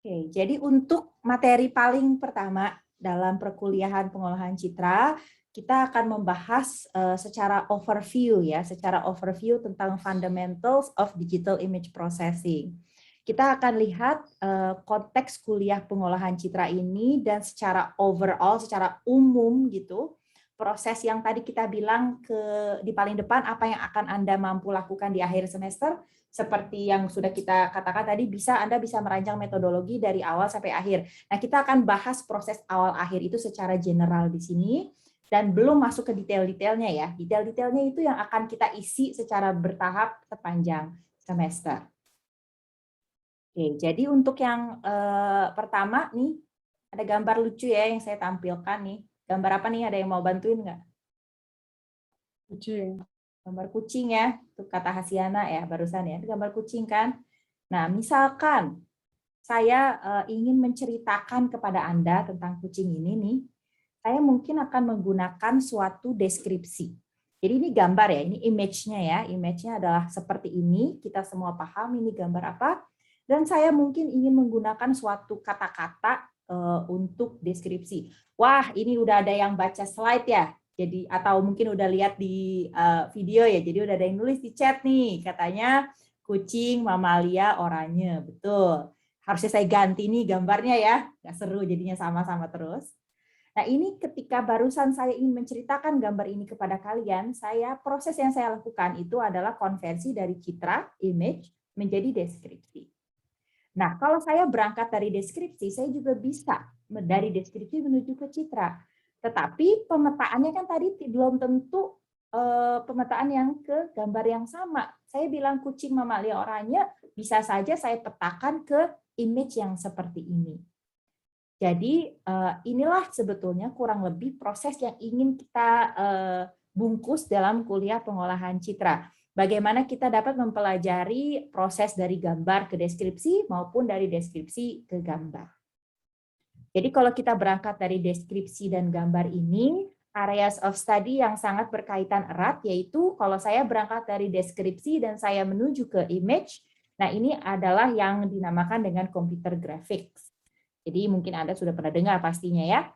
Oke, jadi untuk materi paling pertama dalam perkuliahan pengolahan citra, kita akan membahas secara overview ya, secara overview tentang fundamentals of digital image processing. Kita akan lihat konteks kuliah pengolahan citra ini dan secara overall, secara umum gitu, proses yang tadi kita bilang di paling depan apa yang akan Anda mampu lakukan di akhir semester. Seperti yang sudah kita katakan tadi, Anda bisa merancang metodologi dari awal sampai akhir. Nah, kita akan bahas proses awal-akhir itu secara general di sini, dan belum masuk ke detail-detailnya ya. Detail-detailnya itu yang akan kita isi secara bertahap sepanjang semester. Oke, jadi untuk yang pertama nih, ada gambar lucu ya yang saya tampilkan nih. Gambar apa nih? Ada yang mau bantuin nggak? Kucing. Gambar kucing ya, itu kata Hasiana ya barusan ya, itu gambar kucing kan. Nah, misalkan saya ingin menceritakan kepada Anda tentang kucing ini nih, saya mungkin akan menggunakan suatu deskripsi. Jadi ini gambar ya, ini image-nya ya, image-nya adalah seperti ini, kita semua paham ini gambar apa, dan saya mungkin ingin menggunakan suatu kata-kata untuk deskripsi. Wah, ini udah ada yang baca slide ya, jadi atau mungkin udah lihat di video ya, jadi udah ada yang nulis di chat nih, katanya kucing mamalia oranye, betul. Harusnya saya ganti nih gambarnya ya, nggak seru jadinya sama-sama terus. Nah ini ketika barusan saya ingin menceritakan gambar ini kepada kalian, proses yang saya lakukan itu adalah konversi dari citra, image, menjadi deskripsi. Nah kalau saya berangkat dari deskripsi, saya juga bisa dari deskripsi menuju ke citra. Tetapi pemetaannya kan tadi belum tentu pemetaan yang ke gambar yang sama. Saya bilang kucing mamalia oranye, bisa saja saya petakan ke image yang seperti ini. Jadi inilah sebetulnya kurang lebih proses yang ingin kita bungkus dalam kuliah pengolahan citra. Bagaimana kita dapat mempelajari proses dari gambar ke deskripsi maupun dari deskripsi ke gambar. Jadi kalau kita berangkat dari deskripsi dan gambar ini, areas of study yang sangat berkaitan erat, yaitu kalau saya berangkat dari deskripsi dan saya menuju ke image, nah ini adalah yang dinamakan dengan computer graphics. Jadi mungkin Anda sudah pernah dengar pastinya ya.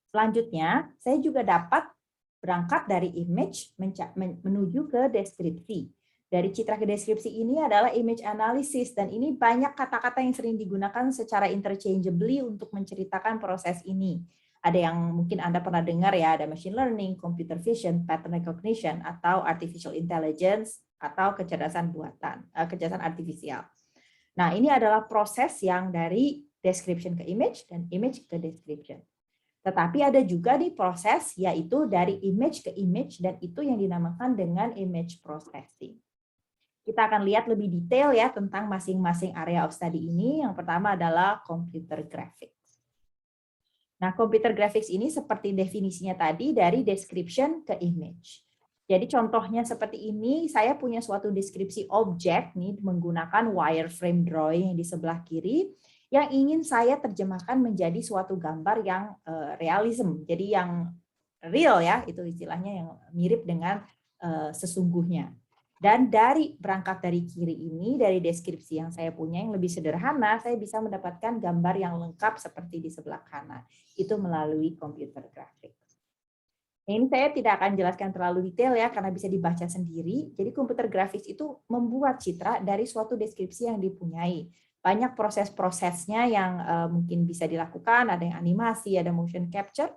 Selanjutnya, saya juga dapat berangkat dari image menuju ke deskripsi. Dari citra ke deskripsi ini adalah image analysis, dan ini banyak kata-kata yang sering digunakan secara interchangeably untuk menceritakan proses ini. Ada yang mungkin Anda pernah dengar ya, ada machine learning, computer vision, pattern recognition, atau artificial intelligence, atau kecerdasan buatan, kecerdasan artifisial. Nah, ini adalah proses yang dari description ke image dan image ke description. Tetapi ada juga di proses yaitu dari image ke image, dan itu yang dinamakan dengan image processing. Kita akan lihat lebih detail ya tentang masing-masing area of study ini. Yang pertama adalah computer graphics. Nah, computer graphics ini seperti definisinya tadi dari description ke image. Jadi contohnya seperti ini, saya punya suatu deskripsi objek nih menggunakan wireframe drawing yang di sebelah kiri yang ingin saya terjemahkan menjadi suatu gambar yang realism. Jadi yang real ya, itu istilahnya yang mirip dengan sesungguhnya. Dan berangkat dari kiri ini, dari deskripsi yang saya punya yang lebih sederhana, saya bisa mendapatkan gambar yang lengkap seperti di sebelah kanan. Itu melalui computer graphics. Ini saya tidak akan jelaskan terlalu detail ya, karena bisa dibaca sendiri. Jadi computer graphics itu membuat citra dari suatu deskripsi yang dipunyai. Banyak proses-prosesnya yang mungkin bisa dilakukan, ada yang animasi, ada motion capture.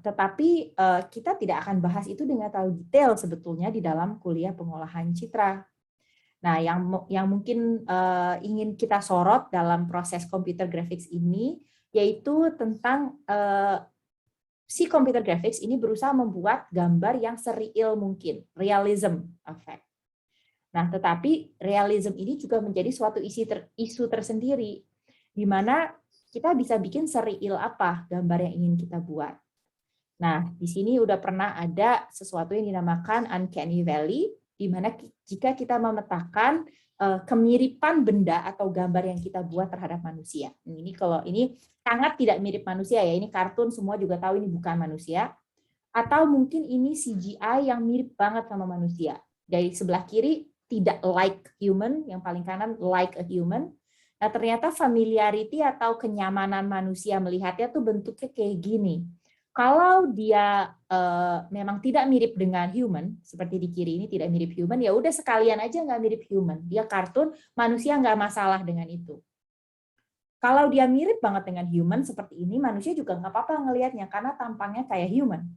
Tetapi kita tidak akan bahas itu dengan terlalu detail sebetulnya di dalam kuliah pengolahan citra. Nah, yang mungkin ingin kita sorot dalam proses computer graphics ini yaitu tentang si computer graphics ini berusaha membuat gambar yang sereal mungkin, realism effect. Nah, tetapi realism ini juga menjadi suatu isu tersendiri, di mana kita bisa bikin sereal apa gambar yang ingin kita buat. Nah, di sini udah pernah ada sesuatu yang dinamakan uncanny valley, di mana jika kita memetakan kemiripan benda atau gambar yang kita buat terhadap manusia. Ini kalau ini sangat tidak mirip manusia ya, ini kartun semua juga tahu ini bukan manusia. Atau mungkin ini CGI yang mirip banget sama manusia. Dari sebelah kiri tidak like human, yang paling kanan like a human. Nah, ternyata familiarity atau kenyamanan manusia melihatnya tuh bentuknya kayak gini. Kalau dia memang tidak mirip dengan human, seperti di kiri ini tidak mirip human, ya udah sekalian aja nggak mirip human. Dia kartun, manusia nggak masalah dengan itu. Kalau dia mirip banget dengan human seperti ini, manusia juga nggak apa-apa ngelihatnya karena tampangnya kayak human.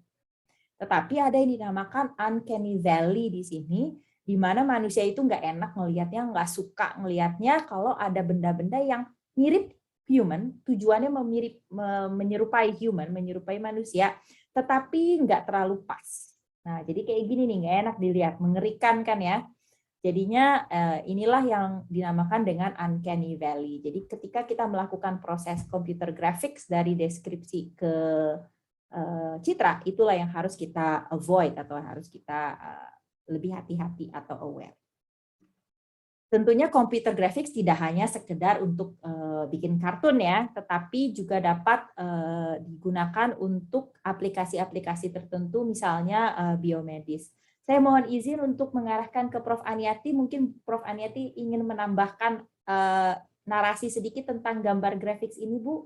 Tetapi ada yang dinamakan uncanny valley di sini, di mana manusia itu nggak enak ngelihatnya, nggak suka ngelihatnya kalau ada benda-benda yang mirip human, tujuannya menyerupai human, menyerupai manusia, tetapi nggak terlalu pas. Nah, jadi kayak gini nih, nggak enak dilihat, mengerikan kan ya. Jadinya inilah yang dinamakan dengan uncanny valley. Jadi ketika kita melakukan proses computer graphics dari deskripsi ke citra, itulah yang harus kita avoid atau harus kita lebih hati-hati atau aware. Tentunya computer graphics tidak hanya sekedar untuk bikin kartun ya, tetapi juga dapat digunakan untuk aplikasi-aplikasi tertentu, misalnya biomedis. Saya mohon izin untuk mengarahkan ke Prof. Aniati. Mungkin Prof. Aniati ingin menambahkan narasi sedikit tentang gambar graphics ini, Bu.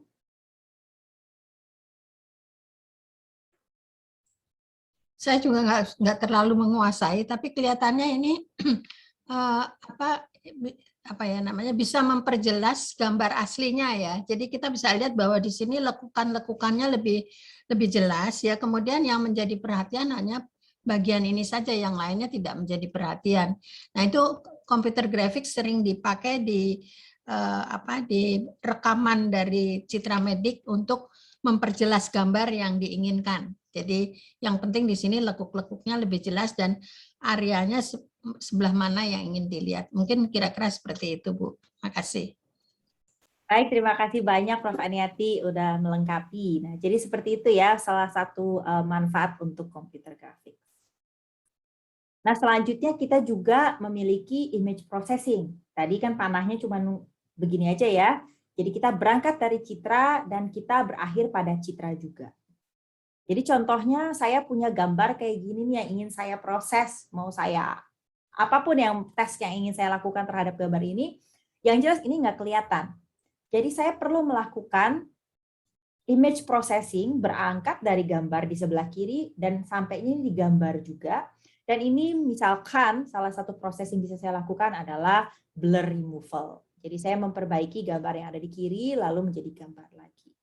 Saya juga nggak terlalu menguasai, tapi kelihatannya ini apa ya namanya, bisa memperjelas gambar aslinya ya. Jadi kita bisa lihat bahwa di sini lekukan-lekukannya lebih jelas ya. Kemudian yang menjadi perhatian hanya bagian ini saja, yang lainnya tidak menjadi perhatian. Nah, itu computer graphics sering dipakai di di rekaman dari citra medik untuk memperjelas gambar yang diinginkan. Jadi yang penting di sini lekuk-lekuknya lebih jelas dan areanya sebelah mana yang ingin dilihat. Mungkin kira-kira seperti itu, Bu. Makasih. Baik, terima kasih banyak Prof. Aniati udah melengkapi. Nah, jadi seperti itu ya salah satu manfaat untuk computer graphics. Nah, selanjutnya kita juga memiliki image processing. Tadi kan panahnya cuma begini aja ya. Jadi kita berangkat dari citra dan kita berakhir pada citra juga. Jadi contohnya saya punya gambar kayak gini nih yang ingin saya proses, mau saya apapun yang tes yang ingin saya lakukan terhadap gambar ini, yang jelas ini nggak kelihatan. Jadi saya perlu melakukan image processing berangkat dari gambar di sebelah kiri dan sampai ini di gambar juga. Dan ini misalkan salah satu proses yang bisa saya lakukan adalah blur removal. Jadi saya memperbaiki gambar yang ada di kiri lalu menjadi gambar lagi.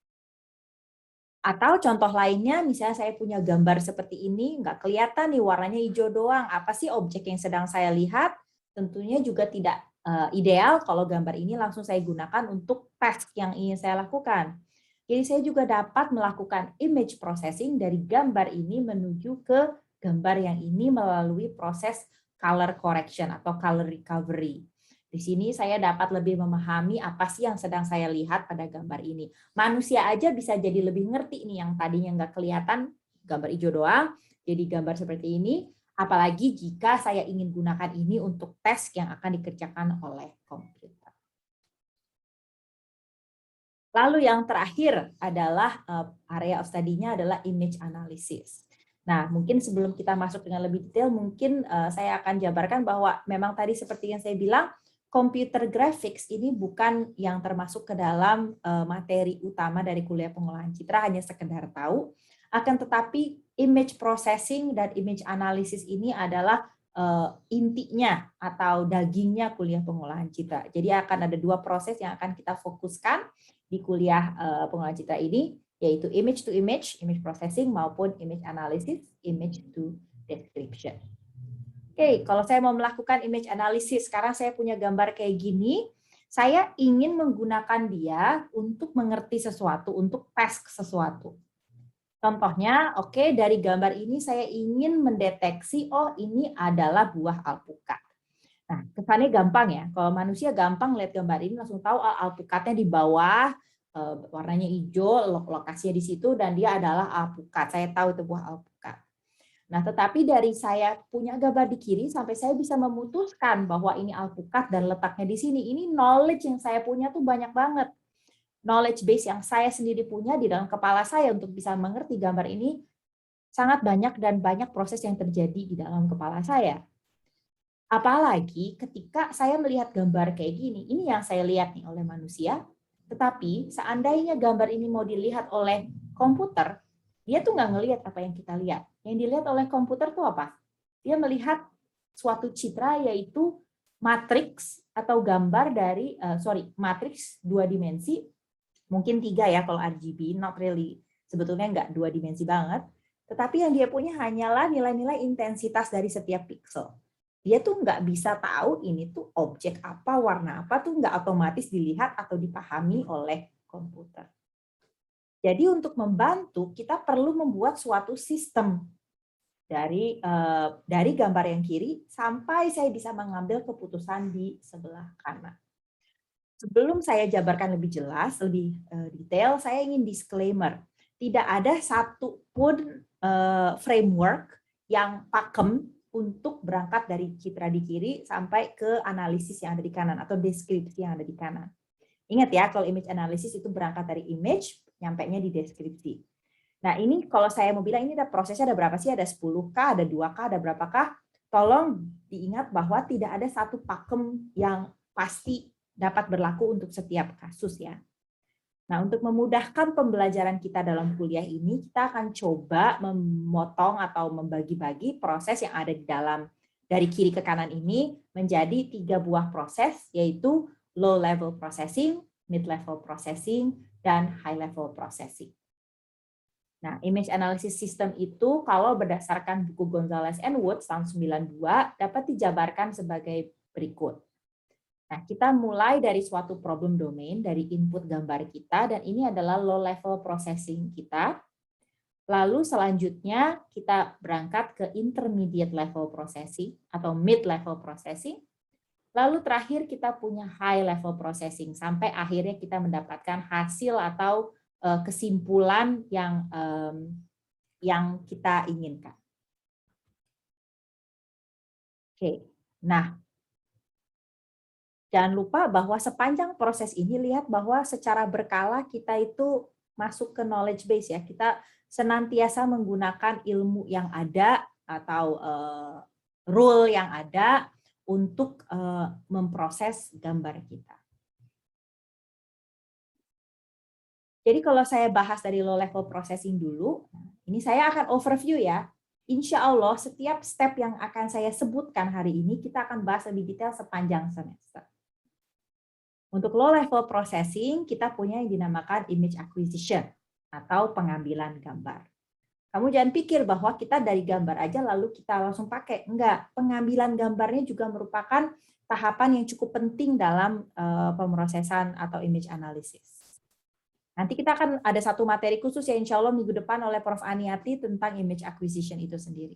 Atau contoh lainnya, misalnya saya punya gambar seperti ini, nggak kelihatan nih warnanya hijau doang. Apa sih objek yang sedang saya lihat? Tentunya juga tidak ideal kalau gambar ini langsung saya gunakan untuk task yang ingin saya lakukan. Jadi saya juga dapat melakukan image processing dari gambar ini menuju ke gambar yang ini melalui proses color correction atau color recovery. Di sini saya dapat lebih memahami apa sih yang sedang saya lihat pada gambar ini. Manusia aja bisa jadi lebih ngerti nih yang tadinya nggak kelihatan gambar hijau doang, jadi gambar seperti ini. Apalagi jika saya ingin gunakan ini untuk tes yang akan dikerjakan oleh komputer. Lalu yang terakhir adalah area of study-nya adalah image analysis. Nah, mungkin sebelum kita masuk dengan lebih detail, mungkin saya akan jabarkan bahwa memang tadi seperti yang saya bilang, computer graphics ini bukan yang termasuk ke dalam materi utama dari kuliah pengolahan citra, hanya sekedar tahu. Akan tetapi image processing dan image analysis ini adalah intinya atau dagingnya kuliah pengolahan citra. Jadi akan ada dua proses yang akan kita fokuskan di kuliah pengolahan citra ini, yaitu image to image, image processing, maupun image analysis, image to description. Oke, kalau saya mau melakukan image analysis, sekarang saya punya gambar kayak gini, saya ingin menggunakan dia untuk mengerti sesuatu, untuk task sesuatu. Contohnya, oke, dari gambar ini saya ingin mendeteksi, oh ini adalah buah alpukat. Nah, kesannya gampang ya. Kalau manusia gampang lihat gambar ini langsung tahu alpukatnya di bawah, warnanya hijau, lokasinya di situ, dan dia adalah alpukat. Saya tahu itu buah alpukat. Nah, tetapi dari saya punya gambar di kiri sampai saya bisa memutuskan bahwa ini alpukat dan letaknya di sini. Ini knowledge yang saya punya tuh banyak banget. Knowledge base yang saya sendiri punya di dalam kepala saya untuk bisa mengerti gambar ini sangat banyak dan banyak proses yang terjadi di dalam kepala saya. Apalagi ketika saya melihat gambar kayak gini, ini yang saya lihat nih oleh manusia, tetapi seandainya gambar ini mau dilihat oleh komputer, dia tuh nggak ngelihat apa yang kita lihat. Yang dilihat oleh komputer tuh apa? Dia melihat suatu citra, yaitu matriks atau gambar dari, matriks 2 dimensi, mungkin 3 ya kalau RGB, not really, sebetulnya nggak 2 dimensi banget, tetapi yang dia punya hanyalah nilai-nilai intensitas dari setiap pixel. Dia tuh nggak bisa tahu ini tuh objek apa, warna apa, tuh nggak otomatis dilihat atau dipahami oleh komputer. Jadi untuk membantu, kita perlu membuat suatu sistem dari gambar yang kiri sampai saya bisa mengambil keputusan di sebelah kanan. Sebelum saya jabarkan lebih jelas, lebih detail, saya ingin disclaimer. Tidak ada satu pun framework yang pakem untuk berangkat dari citra di kiri sampai ke analisis yang ada di kanan atau deskripsi yang ada di kanan. Ingat ya, kalau image analysis itu berangkat dari image, nyampainya di deskripsi. Nah, ini kalau saya mau bilang ini ada prosesnya ada berapa sih? Ada 10K, ada 2K, ada berapakah? Tolong diingat bahwa tidak ada satu pakem yang pasti dapat berlaku untuk setiap kasus ya. Nah, untuk memudahkan pembelajaran kita dalam kuliah ini, kita akan coba memotong atau membagi-bagi proses yang ada di dalam dari kiri ke kanan ini menjadi 3 buah proses, yaitu low level processing, mid level processing, dan high level processing. Nah, image analysis system itu kalau berdasarkan buku Gonzalez and Woods tahun 92 dapat dijabarkan sebagai berikut. Nah, kita mulai dari suatu problem domain, dari input gambar kita, dan ini adalah low level processing kita. Lalu selanjutnya kita berangkat ke intermediate level processing atau mid level processing. Lalu terakhir kita punya high level processing, sampai akhirnya kita mendapatkan hasil atau kesimpulan yang kita inginkan. Oke, nah, jangan lupa bahwa sepanjang proses ini lihat bahwa secara berkala kita itu masuk ke knowledge base ya. Kita senantiasa menggunakan ilmu yang ada atau rule yang ada untuk memproses gambar kita. Jadi kalau saya bahas dari low level processing dulu, ini saya akan overview ya. Insya Allah setiap step yang akan saya sebutkan hari ini kita akan bahas lebih detail sepanjang semester. Untuk low level processing, kita punya yang dinamakan image acquisition atau pengambilan gambar. Kamu jangan pikir bahwa kita dari gambar aja lalu kita langsung pakai. Enggak, pengambilan gambarnya juga merupakan tahapan yang cukup penting dalam pemrosesan atau image analysis. Nanti kita akan ada satu materi khusus ya insya Allah minggu depan oleh Prof. Aniati tentang image acquisition itu sendiri.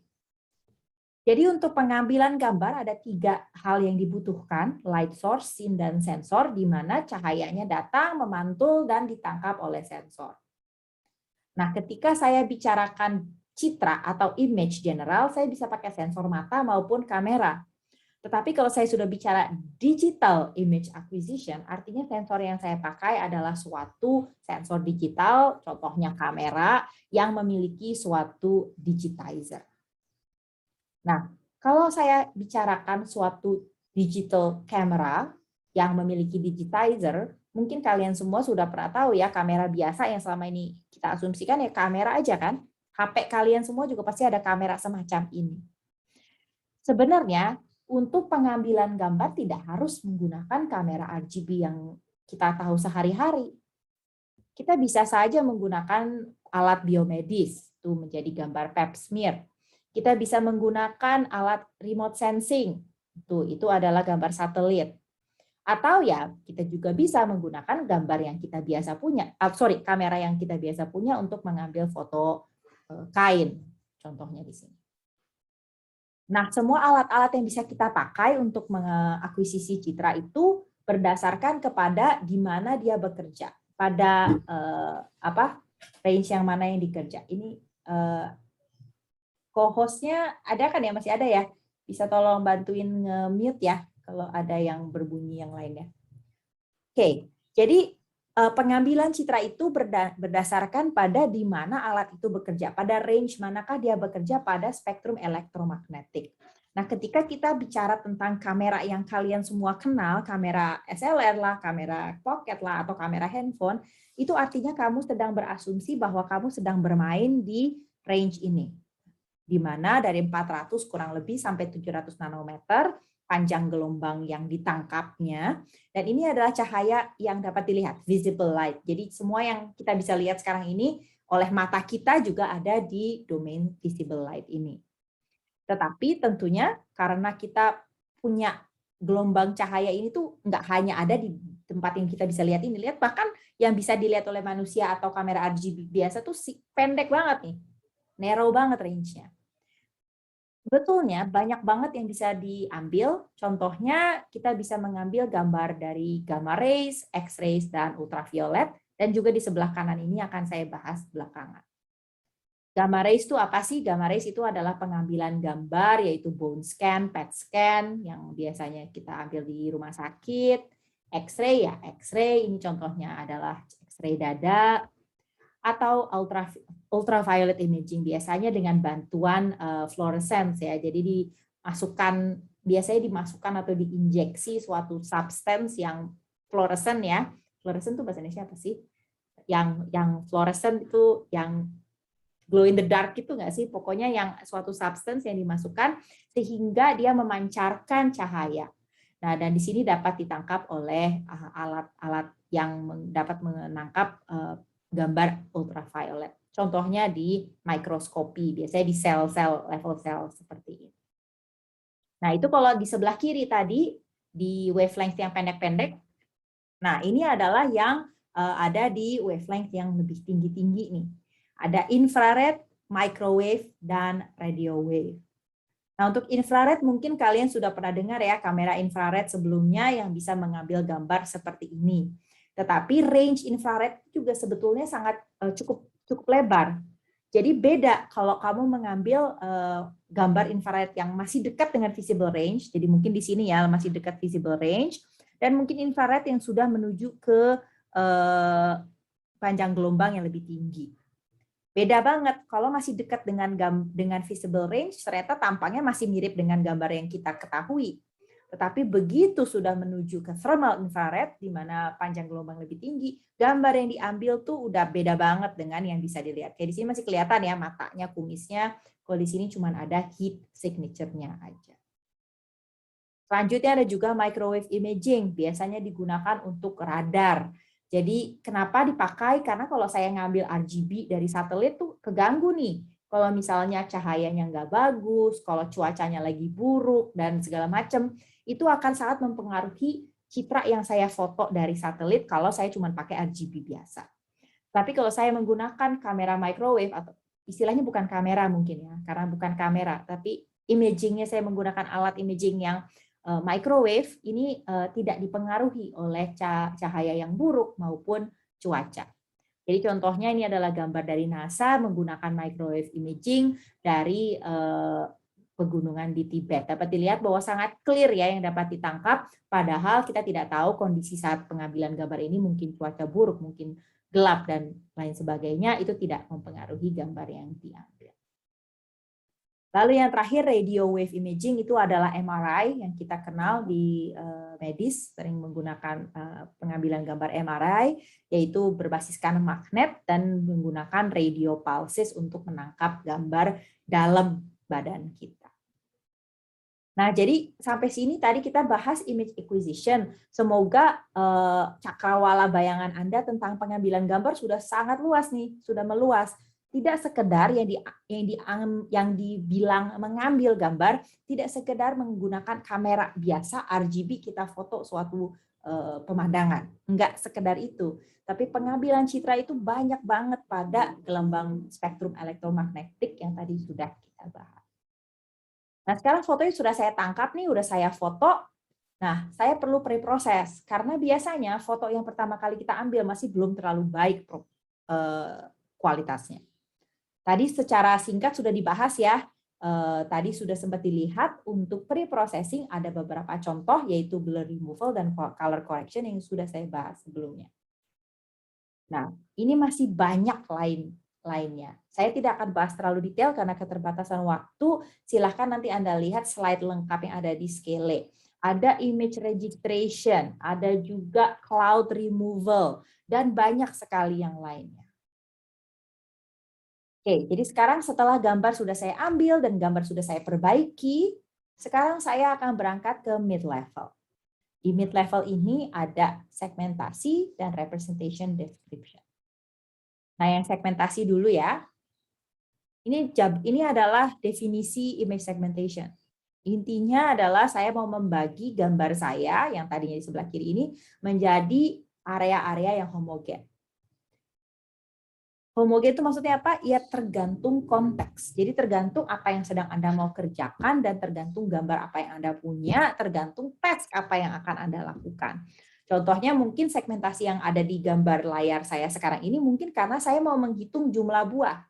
Jadi untuk pengambilan gambar ada 3 hal yang dibutuhkan, light source, scene, dan sensor, di mana cahayanya datang, memantul, dan ditangkap oleh sensor. Nah, ketika saya bicarakan citra atau image general, saya bisa pakai sensor mata maupun kamera. Tetapi kalau saya sudah bicara digital image acquisition, artinya sensor yang saya pakai adalah suatu sensor digital, contohnya kamera, yang memiliki suatu digitizer. Nah, kalau saya bicarakan suatu digital camera yang memiliki digitizer, mungkin kalian semua sudah pernah tahu ya, kamera biasa yang selama ini kita asumsikan ya kamera aja kan. HP kalian semua juga pasti ada kamera semacam ini. Sebenarnya, untuk pengambilan gambar tidak harus menggunakan kamera RGB yang kita tahu sehari-hari. Kita bisa saja menggunakan alat biomedis, itu menjadi gambar pap smear. Kita bisa menggunakan alat remote sensing, itu adalah gambar satelit. Atau ya kita juga bisa menggunakan gambar yang kita biasa punya, kamera yang kita biasa punya untuk mengambil foto kain, contohnya di sini. Nah, semua alat-alat yang bisa kita pakai untuk mengakuisisi citra itu berdasarkan kepada di mana dia bekerja, pada range yang mana yang dikerja. Ini co-hostnya ada kan ya, masih ada ya? Bisa tolong bantuin nge-mute ya kalau ada yang berbunyi yang lainnya. Oke, jadi pengambilan citra itu berdasarkan pada di mana alat itu bekerja, pada range manakah dia bekerja pada spektrum elektromagnetik. Nah, ketika kita bicara tentang kamera yang kalian semua kenal, kamera SLR lah, kamera pocket lah, atau kamera handphone, itu artinya kamu sedang berasumsi bahwa kamu sedang bermain di range ini, di mana dari 400 kurang lebih sampai 700 nanometer, panjang gelombang yang ditangkapnya, dan ini adalah cahaya yang dapat dilihat, visible light. Jadi semua yang kita bisa lihat sekarang ini oleh mata kita juga ada di domain visible light ini. Tetapi tentunya karena kita punya gelombang cahaya ini tuh nggak hanya ada di tempat yang kita bisa lihat ini, lihat bahkan yang bisa dilihat oleh manusia atau kamera RGB biasa tuh pendek banget nih, narrow banget range-nya. Betulnya banyak banget yang bisa diambil, contohnya kita bisa mengambil gambar dari gamma rays, X-rays, dan ultraviolet, dan juga di sebelah kanan ini akan saya bahas belakangan. Gamma rays itu apa sih? Gamma rays itu adalah pengambilan gambar, yaitu bone scan, PET scan, yang biasanya kita ambil di rumah sakit. X-ray ya, X-ray ini contohnya adalah X-ray dada, atau ultraviolet imaging, biasanya dengan bantuan fluorescence ya. Jadi biasanya dimasukkan atau diinjeksi suatu substance yang fluorescent ya. Fluorescent itu bahasa Indonesia apa sih? Yang fluorescent itu yang glow in the dark itu nggak sih? Pokoknya yang suatu substance yang dimasukkan sehingga dia memancarkan cahaya. Nah, dan di sini dapat ditangkap oleh alat-alat yang dapat menangkap gambar ultraviolet. Contohnya di mikroskopi, biasanya di sel-sel, level sel seperti ini. Nah, itu kalau di sebelah kiri tadi, di wavelength yang pendek-pendek, nah ini adalah yang ada di wavelength yang lebih tinggi-tinggi nih. Ada infrared, microwave, dan radio wave. Nah, untuk infrared mungkin kalian sudah pernah dengar ya, kamera infrared sebelumnya yang bisa mengambil gambar seperti ini. Tetapi range infrared juga sebetulnya sangat cukup lebar. Jadi beda kalau kamu mengambil gambar infrared yang masih dekat dengan visible range, jadi mungkin di sini ya masih dekat visible range, dan mungkin infrared yang sudah menuju ke panjang gelombang yang lebih tinggi. Beda banget kalau masih dekat dengan visible range, ternyata tampaknya masih mirip dengan gambar yang kita ketahui. Tetapi begitu sudah menuju ke thermal infrared, di mana panjang gelombang lebih tinggi, gambar yang diambil tuh udah beda banget dengan yang bisa dilihat. Kayak di sini masih kelihatan ya matanya, kumisnya. Kalau di sini cuma ada heat signature-nya aja. Selanjutnya ada juga microwave imaging, biasanya digunakan untuk radar. Jadi kenapa dipakai? Karena kalau saya ngambil RGB dari satelit tuh keganggu nih. Kalau misalnya cahayanya nggak bagus, kalau cuacanya lagi buruk, dan segala macam, itu akan sangat mempengaruhi citra yang saya foto dari satelit kalau saya cuma pakai RGB biasa. Tapi kalau saya menggunakan kamera microwave, atau istilahnya bukan kamera mungkin ya, karena bukan kamera, tapi imagingnya saya menggunakan alat imaging yang microwave, ini tidak dipengaruhi oleh cahaya yang buruk maupun cuaca. Jadi contohnya ini adalah gambar dari NASA menggunakan microwave imaging dari pegunungan di Tibet. Dapat dilihat bahwa sangat clear ya yang dapat ditangkap, padahal kita tidak tahu kondisi saat pengambilan gambar ini, mungkin cuaca buruk, mungkin gelap, dan lain sebagainya, itu tidak mempengaruhi gambar yang diambil. Lalu yang terakhir, radio wave imaging, itu adalah MRI yang kita kenal di medis, sering menggunakan pengambilan gambar MRI, yaitu berbasiskan magnet dan menggunakan radio pulses untuk menangkap gambar dalam badan kita. Nah, jadi sampai sini tadi kita bahas image acquisition. Semoga cakrawala bayangan Anda tentang pengambilan gambar sudah sangat luas nih, sudah meluas. Tidak sekedar yang dibilang mengambil gambar, tidak sekedar menggunakan kamera biasa RGB kita foto suatu pemandangan. Enggak sekedar itu. Tapi pengambilan citra itu banyak banget pada gelombang spektrum elektromagnetik yang tadi sudah kita bahas. Nah, sekarang fotonya sudah saya tangkap nih, udah saya foto. Nah, saya perlu preproses karena biasanya foto yang pertama kali kita ambil masih belum terlalu baik kualitasnya. Tadi secara singkat sudah dibahas ya. Tadi sudah sempat dilihat untuk pre-processing ada beberapa contoh, yaitu blur removal dan color correction yang sudah saya bahas sebelumnya. Nah, ini masih banyak lain lainnya. Saya tidak akan bahas terlalu detail karena keterbatasan waktu. Silahkan nanti Anda lihat slide lengkap yang ada di Scale. Ada image registration, ada juga cloud removal, dan banyak sekali yang lainnya. Oke, jadi sekarang setelah gambar sudah saya ambil dan gambar sudah saya perbaiki, sekarang saya akan berangkat ke mid level. Di mid level ini ada segmentasi dan representation description. Nah, yang segmentasi dulu ya. Ini adalah definisi image segmentation. Intinya adalah saya mau membagi gambar saya yang tadinya di sebelah kiri ini menjadi area-area yang homogen. Homogen itu maksudnya apa? Ya tergantung konteks. Jadi tergantung apa yang sedang Anda mau kerjakan dan tergantung gambar apa yang Anda punya, tergantung task apa yang akan Anda lakukan. Contohnya mungkin segmentasi yang ada di gambar layar saya sekarang ini mungkin karena saya mau menghitung jumlah buah.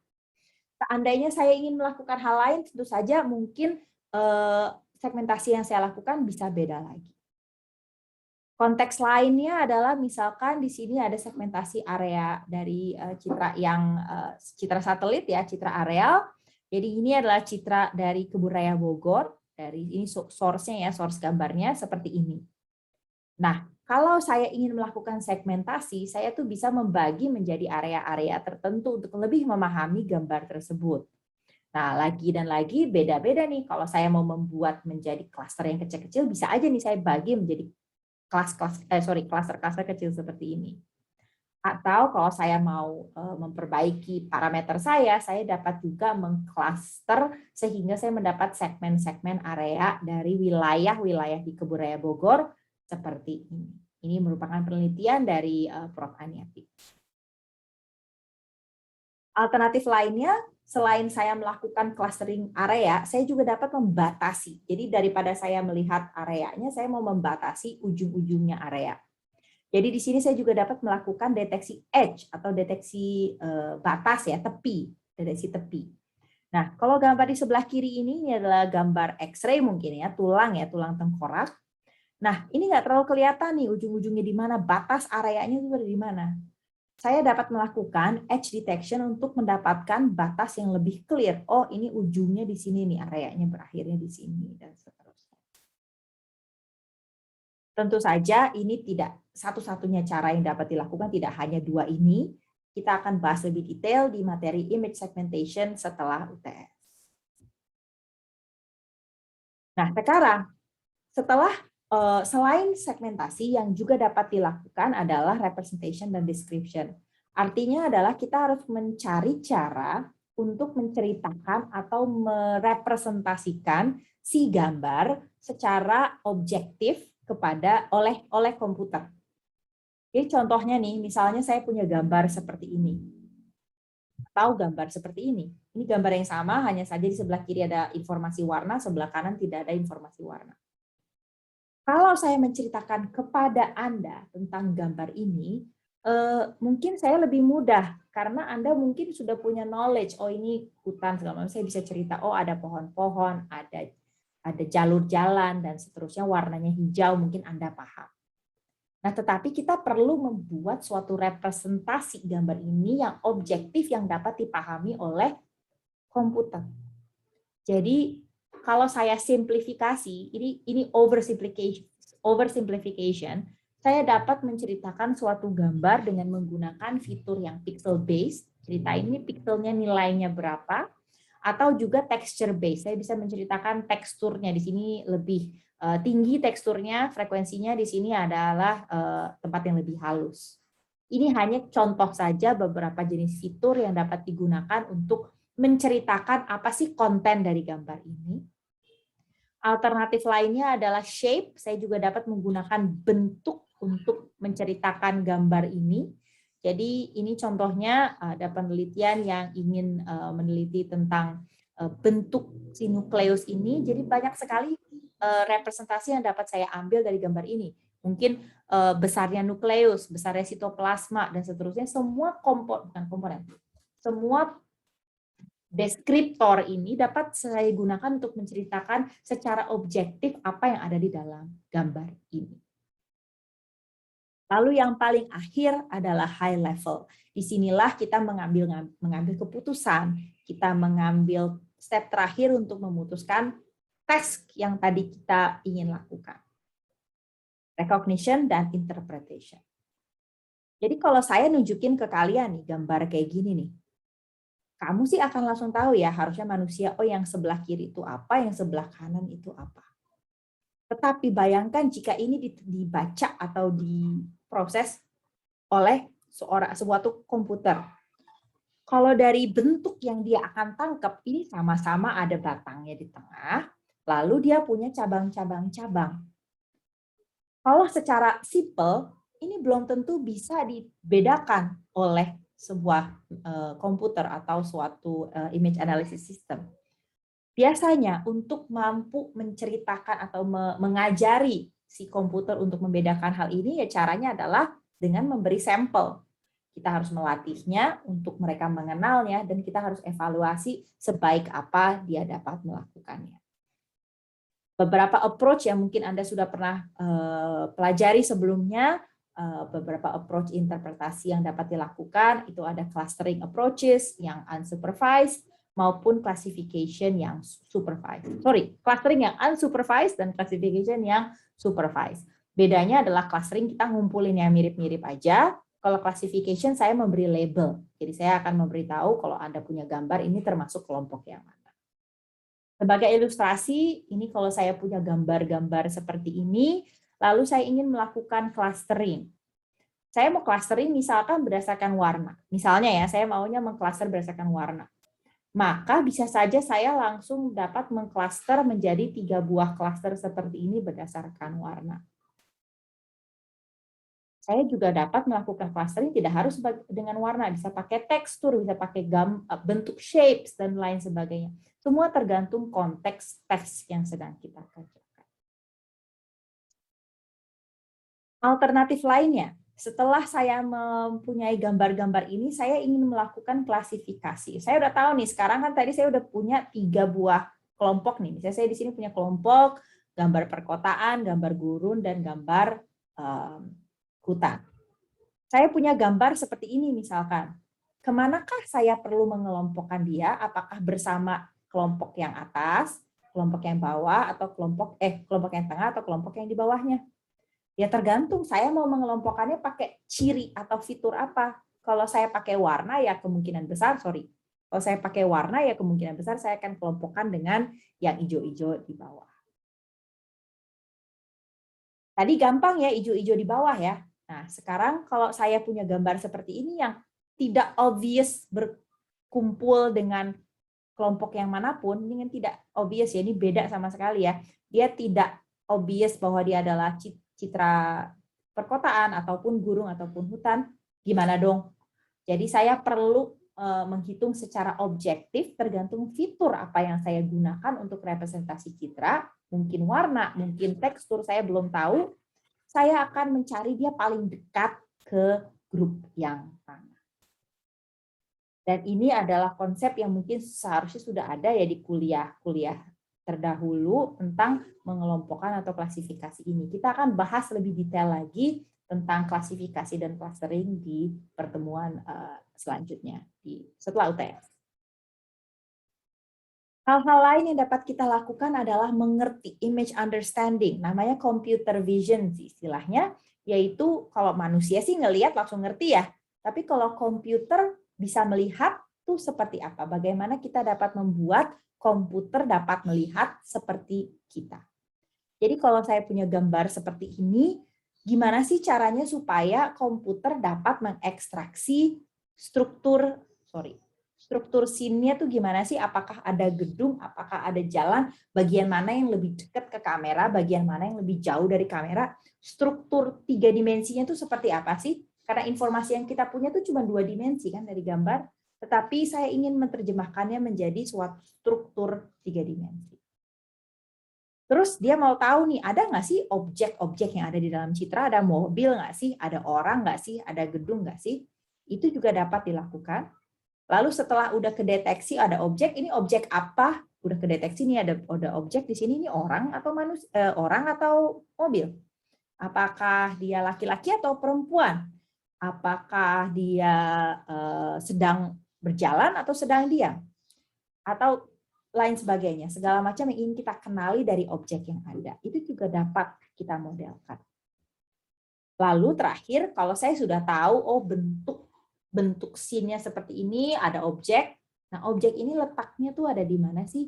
Seandainya saya ingin melakukan hal lain, tentu saja mungkin segmentasi yang saya lakukan bisa beda lagi. Konteks lainnya adalah misalkan di sini ada segmentasi area dari citra yang citra satelit ya, citra areal. Jadi ini adalah citra dari Kebun Raya Bogor. Dari ini source-nya ya, source gambarnya seperti ini. Nah, kalau saya ingin melakukan segmentasi, saya tuh bisa membagi menjadi area-area tertentu untuk lebih memahami gambar tersebut. Nah, lagi dan lagi beda-beda nih. Kalau saya mau membuat menjadi klaster yang kecil-kecil, bisa aja nih saya bagi menjadi klaster-klaster kecil seperti ini. Atau kalau saya mau memperbaiki parameter saya dapat juga mengklaster sehingga saya mendapat segmen-segmen area dari wilayah-wilayah di Kebun Raya Bogor seperti ini. Ini merupakan penelitian dari Prof. Aniati. Alternatif lainnya, selain saya melakukan clustering area, saya juga dapat membatasi. Jadi daripada saya melihat areanya, saya mau membatasi ujung-ujungnya area. Jadi di sini saya juga dapat melakukan deteksi edge atau deteksi batas ya, tepi, deteksi tepi. Nah, kalau gambar di sebelah kiri ini adalah gambar X-ray mungkin ya, tulang tengkorak. Nah, ini nggak terlalu kelihatan nih ujung-ujungnya di mana, batas areanya itu ada di mana. Saya dapat melakukan edge detection untuk mendapatkan batas yang lebih clear. Oh, ini ujungnya di sini nih, areanya berakhirnya di sini, dan seterusnya. Tentu saja ini tidak satu-satunya cara yang dapat dilakukan, tidak hanya dua ini. Kita akan bahas lebih detail di materi image segmentation setelah UTS. Nah, sekarang setelah selain segmentasi yang juga dapat dilakukan adalah representation dan description. Artinya adalah kita harus mencari cara untuk menceritakan atau merepresentasikan si gambar secara objektif oleh komputer. Jadi contohnya nih, misalnya saya punya gambar seperti ini. Atau gambar seperti ini. Ini gambar yang sama, hanya saja di sebelah kiri ada informasi warna, sebelah kanan tidak ada informasi warna. Kalau saya menceritakan kepada Anda tentang gambar ini, mungkin saya lebih mudah karena Anda mungkin sudah punya knowledge. Oh, ini hutan segala macam. Saya bisa cerita. Oh, ada pohon-pohon, ada jalur jalan dan seterusnya. Warnanya hijau, mungkin Anda paham. Nah, tetapi kita perlu membuat suatu representasi gambar ini yang objektif yang dapat dipahami oleh komputer. Jadi kalau saya simplifikasi, ini oversimplification, saya dapat menceritakan suatu gambar dengan menggunakan fitur yang pixel based. Cerita ini pixelnya nilainya berapa, atau juga texture based. Saya bisa menceritakan teksturnya di sini lebih tinggi teksturnya, frekuensinya di sini adalah tempat yang lebih halus. Ini hanya contoh saja beberapa jenis fitur yang dapat digunakan untuk menceritakan apa sih konten dari gambar ini. Alternatif lainnya adalah shape. Saya juga dapat menggunakan bentuk untuk menceritakan gambar ini. Jadi ini contohnya ada penelitian yang ingin meneliti tentang bentuk si nukleus ini. Jadi banyak sekali representasi yang dapat saya ambil dari gambar ini. Mungkin besarnya nukleus, besarnya sitoplasma, dan seterusnya. Semua komponen. Semua deskriptor ini dapat saya gunakan untuk menceritakan secara objektif apa yang ada di dalam gambar ini. Lalu yang paling akhir adalah high level. Disinilah kita mengambil keputusan, kita mengambil step terakhir untuk memutuskan task yang tadi kita ingin lakukan. Recognition dan interpretation. Jadi kalau saya nunjukin ke kalian nih gambar kayak gini nih, kamu sih akan langsung tahu ya, harusnya manusia, oh yang sebelah kiri itu apa, yang sebelah kanan itu apa. Tetapi bayangkan jika ini dibaca atau diproses oleh suatu komputer. Kalau dari bentuk yang dia akan tangkap, ini sama-sama ada batangnya di tengah, lalu dia punya cabang-cabang-cabang. Kalau secara simple, ini belum tentu bisa dibedakan oleh sebuah komputer atau suatu image analysis system. Biasanya untuk mampu menceritakan atau mengajari si komputer untuk membedakan hal ini, ya caranya adalah dengan memberi sampel. Kita harus melatihnya untuk mereka mengenalnya, dan kita harus evaluasi sebaik apa dia dapat melakukannya. Beberapa approach yang mungkin Anda sudah pernah pelajari sebelumnya, beberapa approach interpretasi yang dapat dilakukan, itu ada clustering approaches yang unsupervised, maupun classification yang supervised. Clustering yang unsupervised dan classification yang supervised. Bedanya adalah clustering kita ngumpulin yang mirip-mirip aja. Kalau classification saya memberi label. Jadi saya akan memberitahu kalau Anda punya gambar ini termasuk kelompok yang mana. Sebagai ilustrasi, ini kalau saya punya gambar-gambar seperti ini, lalu saya ingin melakukan clustering. Saya mau clustering misalkan berdasarkan warna. Misalnya ya, saya maunya mengcluster berdasarkan warna. Maka bisa saja saya langsung dapat mengcluster menjadi 3 buah cluster seperti ini berdasarkan warna. Saya juga dapat melakukan clustering tidak harus dengan warna, bisa pakai tekstur, bisa pakai bentuk shapes, dan lain sebagainya. Semua tergantung konteks teks yang sedang kita kerjakan. Alternatif lainnya, setelah saya mempunyai gambar-gambar ini, saya ingin melakukan klasifikasi. Saya udah tahu nih, sekarang kan tadi saya udah punya 3 buah kelompok nih. Misalnya saya di sini punya kelompok gambar perkotaan, gambar gurun, dan gambar hutan. Saya punya gambar seperti ini misalkan. Kemanakah saya perlu mengelompokkan dia? Apakah bersama kelompok yang atas, kelompok yang bawah, atau kelompok yang tengah, atau kelompok yang di bawahnya? Ya tergantung saya mau mengelompokkannya pakai ciri atau fitur apa. Kalau saya pakai warna ya kemungkinan besar, Kalau saya pakai warna ya kemungkinan besar saya akan kelompokkan dengan yang hijau-hijau di bawah. Tadi gampang ya hijau-hijau di bawah ya. Nah, sekarang kalau saya punya gambar seperti ini yang tidak obvious berkumpul dengan kelompok yang manapun, ini tidak obvious ya, ini beda sama sekali ya. Dia tidak obvious bahwa dia adalah citra perkotaan ataupun gurun ataupun hutan, gimana dong? Jadi saya perlu menghitung secara objektif tergantung fitur apa yang saya gunakan untuk representasi citra, mungkin warna, mungkin tekstur, saya belum tahu. Saya akan mencari dia paling dekat ke grup yang mana. Dan ini adalah konsep yang mungkin seharusnya sudah ada ya di kuliah-kuliah terdahulu tentang mengelompokkan atau klasifikasi ini. Kita akan bahas lebih detail lagi tentang klasifikasi dan clustering di pertemuan selanjutnya setelah UTS. Hal-hal lain yang dapat kita lakukan adalah mengerti, image understanding, namanya computer vision istilahnya, yaitu kalau manusia sih ngelihat langsung ngerti ya, tapi kalau komputer bisa melihat tuh seperti apa, bagaimana kita dapat membuat komputer dapat melihat seperti kita. Jadi kalau saya punya gambar seperti ini, gimana sih caranya supaya komputer dapat mengekstraksi struktur scene-nya tuh gimana sih? Apakah ada gedung, apakah ada jalan, bagian mana yang lebih dekat ke kamera, bagian mana yang lebih jauh dari kamera, struktur 3 dimensinya tuh seperti apa sih? Karena informasi yang kita punya tuh cuma 2 dimensi kan dari gambar, tetapi saya ingin menerjemahkannya menjadi suatu struktur 3 dimensi. Terus dia mau tahu nih, ada nggak sih objek-objek yang ada di dalam citra, ada mobil nggak sih, ada orang nggak sih, ada gedung nggak sih? Itu juga dapat dilakukan. Lalu setelah udah kedeteksi ada objek, ini objek apa? Udah kedeteksi nih ada objek di sini, ini orang atau manusia, orang atau mobil, Apakah dia laki-laki atau perempuan? Apakah dia sedang berjalan atau sedang diam? Atau lain sebagainya. Segala macam yang ingin kita kenali dari objek yang ada. Itu juga dapat kita modelkan. Lalu terakhir, kalau saya sudah tahu, oh bentuk scene-nya seperti ini, ada objek. Nah, objek ini letaknya tuh ada di mana sih?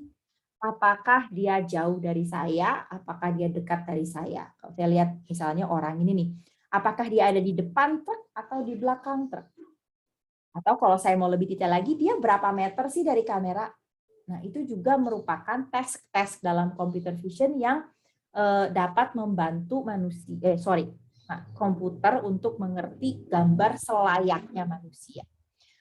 Apakah dia jauh dari saya? Apakah dia dekat dari saya? Kalau saya lihat misalnya orang ini nih, apakah dia ada di depan truk atau di belakang truk? Atau kalau saya mau lebih detail lagi, dia berapa meter sih dari kamera? Nah, itu juga merupakan tes dalam computer vision yang dapat membantu komputer untuk mengerti gambar selayaknya manusia.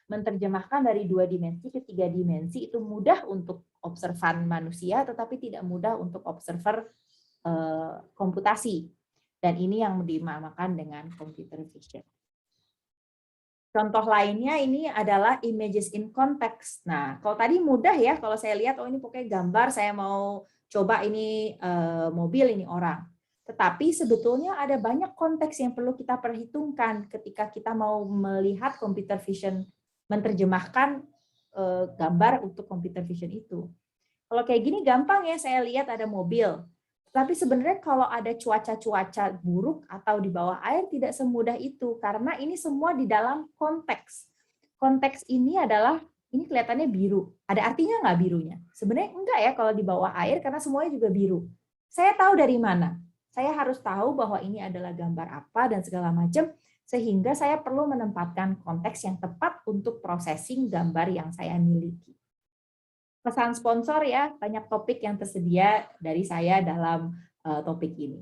Menerjemahkan dari 2 dimensi ke 3 dimensi itu mudah untuk observan manusia, tetapi tidak mudah untuk observer komputasi. Dan ini yang dinamakan dengan computer vision. Contoh lainnya ini adalah images in context. Nah, kalau tadi mudah ya, kalau saya lihat, oh ini pokoknya gambar, saya mau coba ini mobil, ini orang. Tetapi sebetulnya ada banyak konteks yang perlu kita perhitungkan ketika kita mau melihat computer vision, menerjemahkan gambar untuk computer vision itu. Kalau kayak gini gampang ya, saya lihat ada mobil. Tapi sebenarnya kalau ada cuaca-cuaca buruk atau di bawah air tidak semudah itu, karena ini semua di dalam konteks. Konteks ini adalah, ini kelihatannya biru. Ada artinya nggak birunya? Sebenarnya enggak ya kalau di bawah air, karena semuanya juga biru. Saya tahu dari mana? Saya harus tahu bahwa ini adalah gambar apa dan segala macam, sehingga saya perlu menempatkan konteks yang tepat untuk processing gambar yang saya miliki. Pesan sponsor ya, banyak topik yang tersedia dari saya dalam topik ini.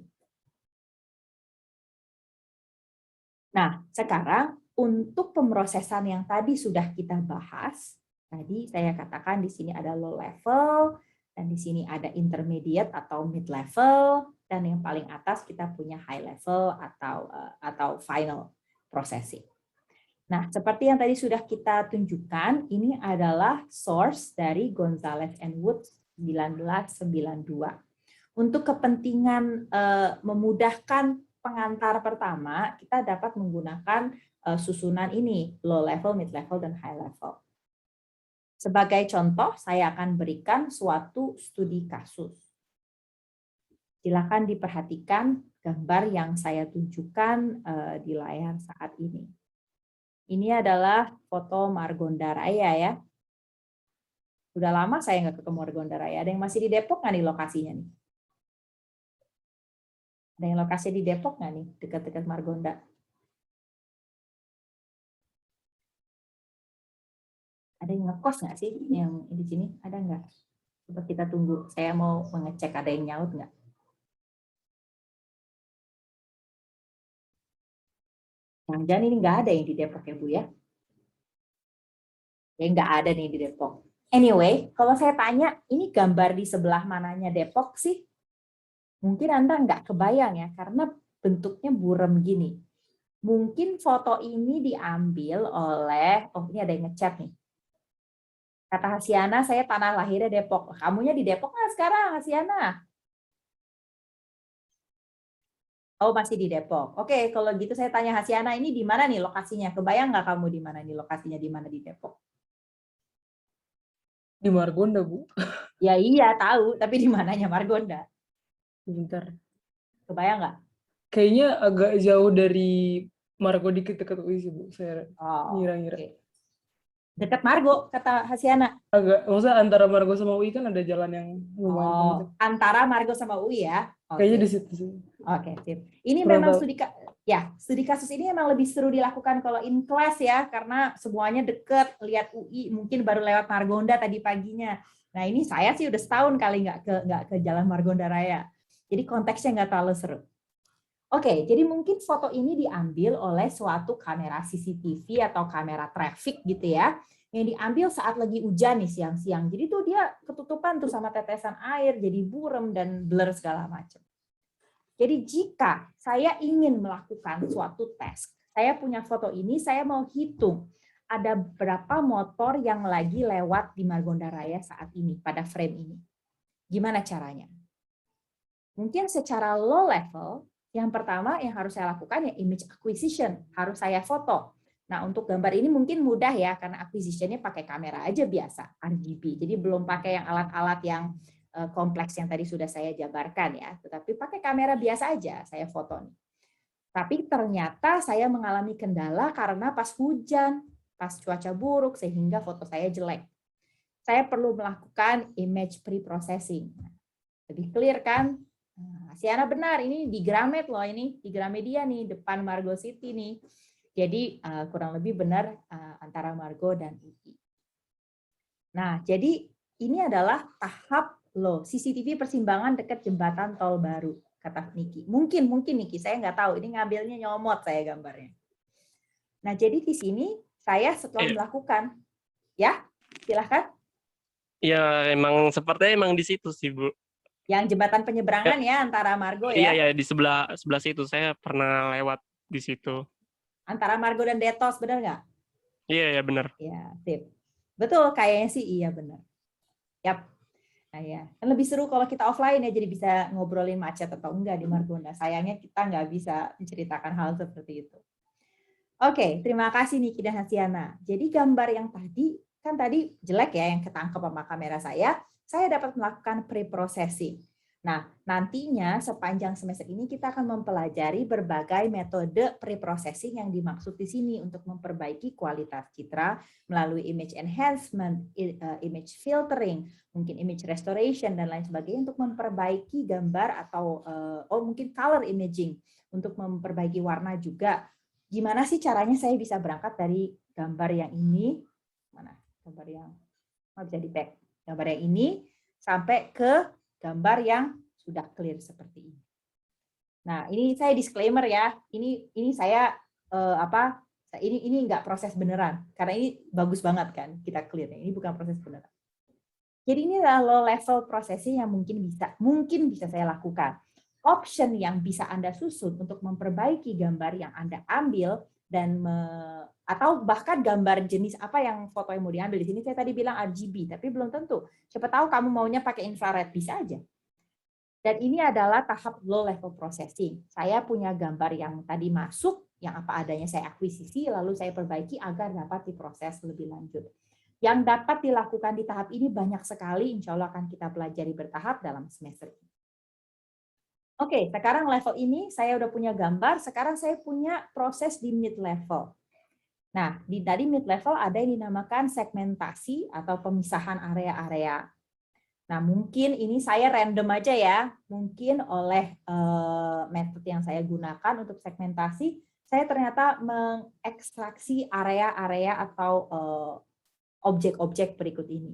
Nah, sekarang untuk pemrosesan yang tadi sudah kita bahas, tadi saya katakan di sini ada low level, dan di sini ada intermediate atau mid level, dan yang paling atas kita punya high level atau final processing. Nah, seperti yang tadi sudah kita tunjukkan, ini adalah source dari Gonzalez and Woods 1992. Untuk kepentingan memudahkan pengantar pertama, kita dapat menggunakan susunan ini, low level, mid level, dan high level. Sebagai contoh, saya akan berikan suatu studi kasus. Silakan diperhatikan gambar yang saya tunjukkan di layar saat ini. Ini adalah foto Margonda Raya ya. Sudah lama saya nggak ketemu Margonda Raya. Ada yang masih di Depok nggak nih lokasinya nih? Ada yang lokasi di Depok nggak nih, dekat-dekat Margonda? Ada yang ngekos nggak sih yang di sini? Ada nggak? Coba kita tunggu. Saya mau mengecek ada yang nyaut nggak. Jangan-jangan ini nggak ada yang di Depok ya Bu ya? Ya nggak ada nih di Depok. Anyway, kalau saya tanya, ini gambar di sebelah mananya Depok sih? Mungkin Anda nggak kebayang ya, karena bentuknya buram gini. Mungkin foto ini diambil oleh, oh ini ada yang ngechat nih. Kata Hasiana, saya tanah lahirnya Depok. Kamunya di Depok nggak sekarang, Hasiana? Oh, masih di Depok. Oke, kalau gitu saya tanya Hasiana, ini di mana nih lokasinya? Kebayang nggak kamu di mana nih lokasinya, di mana di Depok? Di Margonda, Bu. Ya iya, tahu. Tapi di mananya Margonda? Bentar. Kebayang nggak? Kayaknya agak jauh dari Margo dikit dekat UI sih, Bu. Saya ngira-ngira. Okay. Dekat Margo, kata Hasiana. Agak, maksudnya antara Margo sama UI kan ada jalan yang lumayan panjang. Antara Margo sama UI ya? Kayaknya di situ sih. Oke, sip. Ini Kurang memang tahu. studi kasus ini memang lebih seru dilakukan kalau in class ya, karena semuanya deket, lihat UI, mungkin baru lewat Margonda tadi paginya. Nah ini saya sih udah setahun kali nggak ke Jalan Margonda Raya. Jadi konteksnya nggak terlalu seru. Oke, jadi mungkin foto ini diambil oleh suatu kamera CCTV atau kamera traffic gitu ya, yang diambil saat lagi hujan nih siang-siang. Jadi tuh dia ketutupan tuh sama tetesan air, jadi buram dan blur segala macam. Jadi jika saya ingin melakukan suatu tes, saya punya foto ini, saya mau hitung ada berapa motor yang lagi lewat di Margonda Raya saat ini pada frame ini. Gimana caranya? Mungkin secara low level, Yang pertama yang harus saya lakukan ya image acquisition, harus saya foto. Nah, untuk gambar ini mungkin mudah ya, karena acquisition-nya pakai kamera aja biasa, RGB. Jadi belum pakai yang alat-alat yang kompleks yang tadi sudah saya jabarkan ya, tetapi pakai kamera biasa aja saya foto nih. Tapi ternyata saya mengalami kendala karena pas hujan, pas cuaca buruk sehingga foto saya jelek. Saya perlu melakukan image pre-processing. Lebih clear kan? Nah, Siana benar, ini di Gramet loh, ini di Gramedia nih, depan Margo City nih. Jadi kurang lebih benar antara Margo dan UI. Nah, jadi ini adalah tahap loh, CCTV persimbangan dekat jembatan tol baru, kata Niki. Mungkin Niki, saya nggak tahu. Ini ngambilnya nyomot saya gambarnya. Nah, jadi di sini saya setelah melakukan, ya, silahkan. Ya, emang sepertinya emang di situ sih, Bu. Yang jembatan penyeberangan ya antara Margo ya. Iya, di sebelah situ. Saya pernah lewat di situ. Antara Margo dan Detos, benar nggak? Iya, benar. Ya, sip. Betul, kayaknya sih iya benar. Yap. Nah ya, kan lebih seru kalau kita offline ya, jadi bisa ngobrolin macet atau enggak di Margonda. Sayangnya kita nggak bisa menceritakan hal seperti itu. Oke, terima kasih Niki dan Hasiana. Jadi gambar yang tadi, kan tadi jelek ya yang ketangkep sama kamera saya dapat melakukan pre-processing. Nah, nantinya sepanjang semester ini kita akan mempelajari berbagai metode pre-processing yang dimaksud di sini untuk memperbaiki kualitas citra melalui image enhancement, image filtering, mungkin image restoration, dan lain sebagainya untuk memperbaiki gambar atau mungkin color imaging untuk memperbaiki warna juga. Gimana sih caranya saya bisa berangkat dari gambar yang ini, mana gambar yang bisa di-back, gambar yang ini sampai ke gambar yang sudah clear seperti ini. Nah, ini saya disclaimer ya. Ini saya ini enggak proses beneran karena ini bagus banget kan kita clear. Ini bukan proses beneran. Jadi ini adalah low level processing yang mungkin bisa saya lakukan. Option yang bisa Anda susun untuk memperbaiki gambar yang Anda ambil dan atau bahkan gambar jenis apa yang foto yang mau diambil. Di sini saya tadi bilang RGB, tapi belum tentu. Siapa tahu kamu maunya pakai infrared, bisa aja. Dan ini adalah tahap low level processing. Saya punya gambar yang tadi masuk, yang apa adanya saya akuisisi, lalu saya perbaiki agar dapat diproses lebih lanjut. Yang dapat dilakukan di tahap ini banyak sekali, insya Allah akan kita pelajari bertahap dalam semester ini. Oke, sekarang level ini saya udah punya gambar, sekarang saya punya proses di mid level. Nah, tadi mid level ada yang dinamakan segmentasi atau pemisahan area-area. Nah, mungkin ini saya random aja ya, mungkin oleh metode yang saya gunakan untuk segmentasi, saya ternyata mengekstraksi area-area atau objek-objek berikut ini.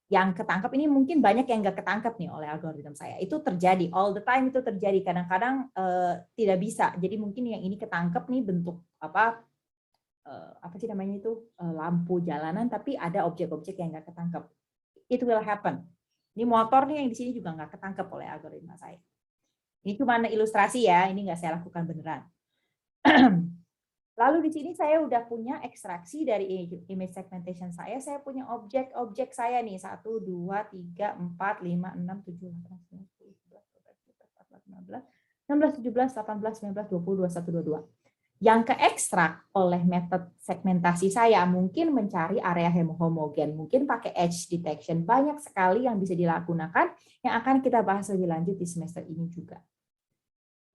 Yang ketangkep ini mungkin banyak yang nggak ketangkep nih oleh algoritma saya. Itu terjadi, all the time itu terjadi. Kadang-kadang tidak bisa. Jadi mungkin yang ini ketangkep nih bentuk apa sih namanya itu lampu jalanan, tapi ada objek-objek yang nggak ketangkep. It will happen. Ini motor nih yang di sini juga nggak ketangkep oleh algoritma saya. Ini cuma ilustrasi ya, ini nggak saya lakukan beneran. Lalu di sini saya udah punya ekstraksi dari image segmentation saya punya objek-objek saya nih, 1, 2, 3, 4, 5, 6, 7, 8, 9, 10, 11, 12, 13, 14, 15, 16, 17, 18, 19, 20, 21, 22. Yang keekstrak oleh metode segmentasi saya mungkin mencari area homogen, mungkin pakai edge detection, banyak sekali yang bisa dilakukan yang akan kita bahas lebih lanjut di semester ini juga.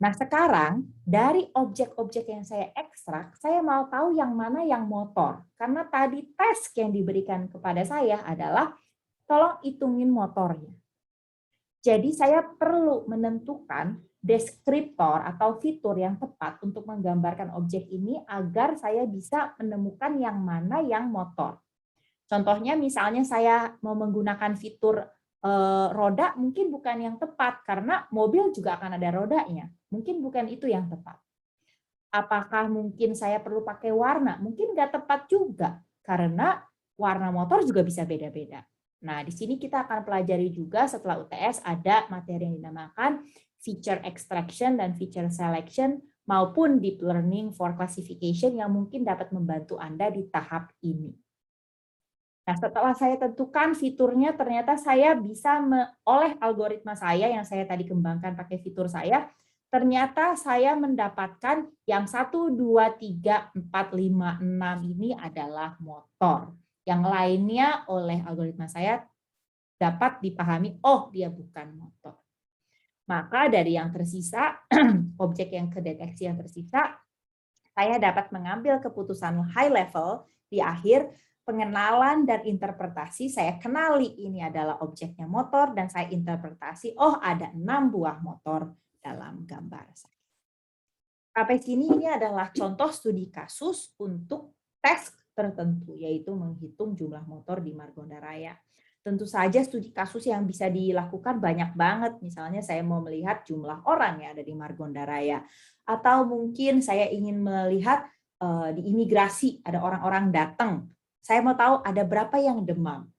Nah, sekarang dari objek-objek yang saya ekstrak, saya mau tahu yang mana yang motor. Karena tadi task yang diberikan kepada saya adalah tolong hitungin motornya. Jadi saya perlu menentukan deskriptor atau fitur yang tepat untuk menggambarkan objek ini agar saya bisa menemukan yang mana yang motor. Contohnya misalnya saya mau menggunakan fitur roda mungkin bukan yang tepat karena mobil juga akan ada rodanya. Mungkin bukan itu yang tepat. Apakah mungkin saya perlu pakai warna? Mungkin nggak tepat juga karena warna motor juga bisa beda-beda. Nah, di sini kita akan pelajari juga setelah UTS ada materi yang dinamakan feature extraction dan feature selection maupun deep learning for classification yang mungkin dapat membantu Anda di tahap ini. Nah, setelah saya tentukan fiturnya, ternyata saya bisa oleh algoritma saya yang saya tadi kembangkan pakai fitur saya ternyata saya mendapatkan yang 1, 2, 3, 4, 5, 6 ini adalah motor. Yang lainnya oleh algoritma saya dapat dipahami, oh dia bukan motor. Maka dari yang tersisa, objek yang kedeteksi yang tersisa, saya dapat mengambil keputusan high level di akhir pengenalan dan interpretasi. Saya kenali ini adalah objeknya motor dan saya interpretasi, oh ada 6 buah motor dalam gambar. Sampai sini ini adalah contoh studi kasus untuk tes tertentu, yaitu menghitung jumlah motor di Margonda Raya. Tentu saja studi kasus yang bisa dilakukan banyak banget. Misalnya saya mau melihat jumlah orang yang ada di Margonda Raya. Atau mungkin saya ingin melihat di imigrasi ada orang-orang datang. Saya mau tahu ada berapa yang demam.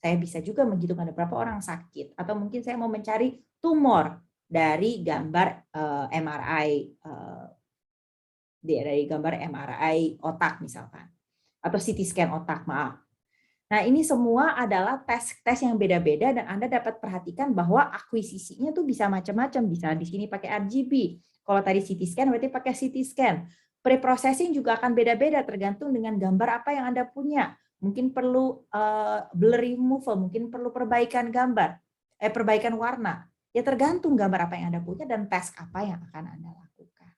Saya bisa juga menghitung ada berapa orang sakit. Atau mungkin saya mau mencari tumor dari gambar MRI dari gambar MRI otak misalkan. Atau CT scan otak, maaf. Nah, ini semua adalah tes yang beda-beda dan Anda dapat perhatikan bahwa akuisisinya tuh bisa macam-macam. Bisa di sini pakai RGB. Kalau tadi CT scan berarti pakai CT scan. Pre-processing juga akan beda-beda tergantung dengan gambar apa yang Anda punya. Mungkin perlu blur removal, mungkin perlu perbaikan gambar, perbaikan warna. Ya tergantung gambar apa yang Anda punya dan tes apa yang akan Anda lakukan.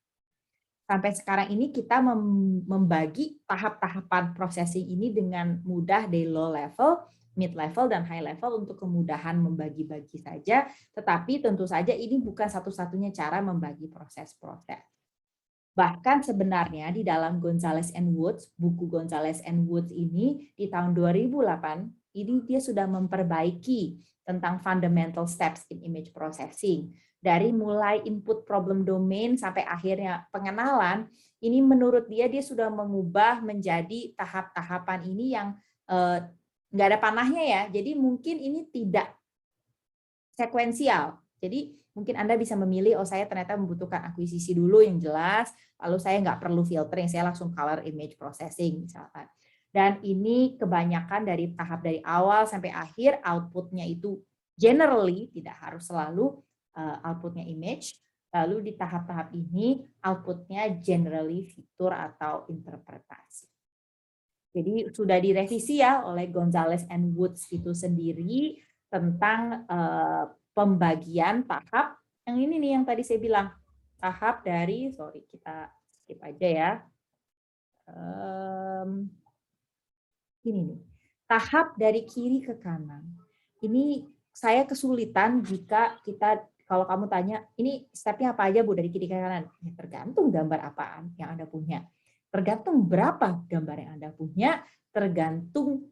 Sampai sekarang ini kita membagi tahap-tahapan processing ini dengan mudah dari low level, mid level, dan high level untuk kemudahan membagi-bagi saja. Tetapi tentu saja ini bukan satu-satunya cara membagi proses-proses. Bahkan sebenarnya di dalam Gonzalez and Woods, buku Gonzalez and Woods ini di tahun 2008, ini dia sudah memperbaiki tentang fundamental steps in image processing. Dari mulai input problem domain sampai akhirnya pengenalan, ini menurut dia sudah mengubah menjadi tahap-tahapan ini yang nggak ada panahnya ya. Jadi mungkin ini tidak sekuensial. Jadi mungkin Anda bisa memilih, oh saya ternyata membutuhkan akuisisi dulu yang jelas, lalu saya nggak perlu filtering, saya langsung color image processing misalkan. Dan ini kebanyakan dari tahap dari awal sampai akhir, outputnya itu generally, tidak harus selalu outputnya image, lalu di tahap-tahap ini outputnya generally fitur atau interpretasi. Jadi sudah direvisi ya oleh Gonzalez and Woods itu sendiri tentang pembagian tahap yang ini nih yang tadi saya bilang tahap dari kita skip aja ya ini nih tahap dari kiri ke kanan. Ini saya kesulitan jika kita kalau kamu tanya ini stepnya apa aja Bu dari kiri ke kanan, ya, tergantung gambar apaan yang Anda punya, tergantung berapa gambar yang Anda punya, tergantung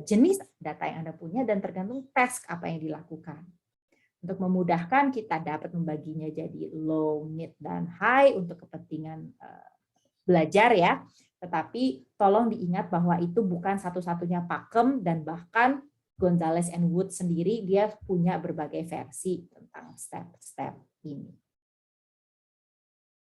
jenis data yang Anda punya, dan tergantung task apa yang dilakukan. Untuk memudahkan kita dapat membaginya jadi low, mid, dan high untuk kepentingan belajar ya. Tetapi tolong diingat bahwa itu bukan satu-satunya pakem dan bahkan Gonzalez and Woods sendiri dia punya berbagai versi tentang step-step ini.